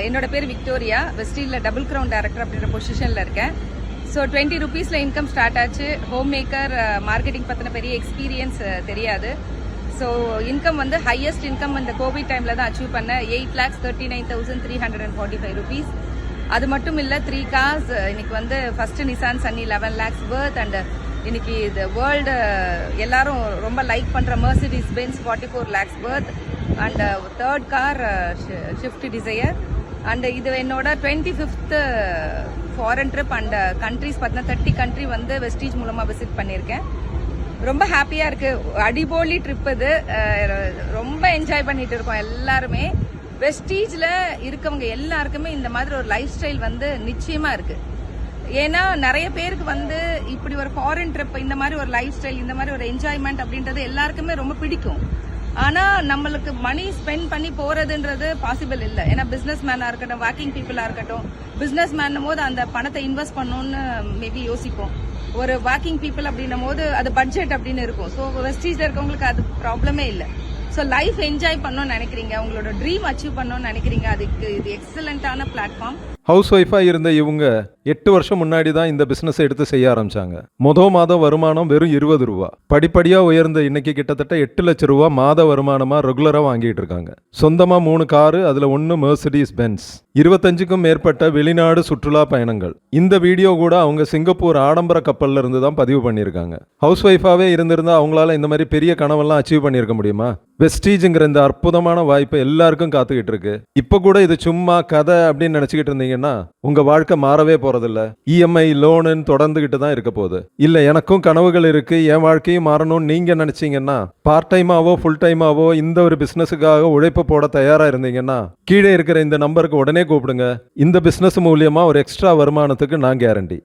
என்னோட பேர் Victoria. வெஸ்டீலில் double crown director அப்படின்ற பொசிஷனில் இருக்கேன். ஸோ 20 ரூபீஸில் இன்கம் ஸ்டார்ட் ஆச்சு. ஹோம் மேக்கர், மார்க்கெட்டிங் பற்றின பெரிய எக்ஸ்பீரியன்ஸ் தெரியாது. ஸோ இன்கம் வந்து ஹையஸ்ட் இன்கம் இந்த கோவிட் டைமில் தான் அச்சீவ் பண்ணேன். 8,39,345 rupees. அது மட்டும் இல்லை, 3 cars. இன்னைக்கு வந்து first Nissan Sunny 11 lakhs worth. And இன்னைக்கு இது வேர்ல்டு எல்லாரும் ரொம்ப லைக் பண்ணுற Mercedes Benz 44 lakhs worth. And third car Swift Dzire. அண்ட் இது என்னோட 25th foreign trip. And countries பார்த்தீங்கன்னா 30 country வந்து வெஸ்டீஜ் மூலமாக விசிட் பண்ணியிருக்கேன். ரொம்ப ஹாப்பியாக இருக்குது. அடிபோலி ட்ரிப் இது. ரொம்ப என்ஜாய் பண்ணிட்டு இருக்கோம் எல்லாருமே. வெஸ்டீஜில் இருக்கவங்க எல்லாருக்குமே இந்த மாதிரி ஒரு லைஃப் ஸ்டைல் வந்து நிச்சயமாக இருக்குது. ஏன்னா நிறைய பேருக்கு வந்து இப்படி ஒரு ஃபாரின் ட்ரிப், இந்த மாதிரி ஒரு லைஃப் ஸ்டைல், இந்த மாதிரி ஒரு என்ஜாய்மெண்ட் அப்படின்றது எல்லாருக்குமே ரொம்ப பிடிக்கும். ஆனால் நம்மளுக்கு மணி ஸ்பெண்ட் பண்ணி போகிறதுன்றது பாசிபிள் இல்லை. ஏன்னா பிஸ்னஸ் மேனாக இருக்கட்டும், ஒர்க்கிங் பீப்புளாக இருக்கட்டும், பிஸ்னஸ் மேன்னும் போது அந்த பணத்தை இன்வெஸ்ட் பண்ணணும்னு மேபி யோசிப்போம். ஒரு ஒர்க்கிங் பீப்புள் அப்படின்னும் போது அது பட்ஜெட் அப்படின்னு இருக்கும். ஸோ வெஸ்டீஜில் இருக்கவங்களுக்கு அது ப்ராப்ளமே இல்லை. ஸோ லைஃப் என்ஜாய் பண்ணணும்னு நினைக்கிறீங்க, உங்களோட ட்ரீம் அச்சீவ் பண்ணணும்னு நினைக்கிறீங்க, அதுக்கு இது எக்ஸலண்டான பிளாட்ஃபார்ம். ஹவுஸ் ஒய்ஃபாக இருந்த இவங்க 8 வருஷம் முன்னாடி தான் இந்த பிஸ்னஸை எடுத்து செய்ய ஆரம்பிச்சாங்க. மாதம் வருமானம் வெறும் 20 ரூபா. படிப்படியாக உயர்ந்த இன்னைக்கு கிட்டத்தட்ட 8 லட்சம் ரூபா மாத வருமானமாக ரெகுலராக வாங்கிட்டு இருக்காங்க. சொந்தமாக 3 காரு, அதில் 1 மெர்சிடிஸ் பென்ஸ். 25க்கும் மேற்பட்ட வெளிநாடு சுற்றுலா பயணங்கள். இந்த வீடியோ கூட அவங்க சிங்கப்பூர் ஆடம்பர கப்பல்ல இருந்து தான் பதிவு பண்ணியிருக்காங்க. ஹவுஸ் ஒய்ஃபாகவே இருந்திருந்தா அவங்களால இந்த மாதிரி பெரிய கனவெல்லாம் அச்சீவ் பண்ணியிருக்க முடியுமா? வெஸ்டீஜுங்கிற இந்த அற்புதமான வாய்ப்பு எல்லாருக்கும் காத்துக்கிட்டு இருக்கு. இப்போ கூட இது சும்மா கதை அப்படின்னு நினச்சிக்கிட்டு இருந்தீங்கன்னா உங்க வாழ்க்கை மாறவே போறதில்ல. இஎம்ஐ லோனுன்னு தொடர்ந்துகிட்டு தான் இருக்க போகுது. இல்ல எனக்கும் கனவுகள் இருக்கு, என் வாழ்க்கையும் மாறணும்னு நீங்க நினைச்சீங்கன்னா, பார்ட் டைமாவோ ஃபுல் டைமாவோ இந்த ஒரு பிசினஸுக்காக உழைப்பு போட தயாரா இருந்தீங்கன்னா கீழே இருக்கிற இந்த நம்பருக்கு உடனே கூப்பிடுங்க. இந்த பிசினஸ் மூலியமா ஒரு எக்ஸ்ட்ரா வருமானத்துக்கு நான் கேரண்டி.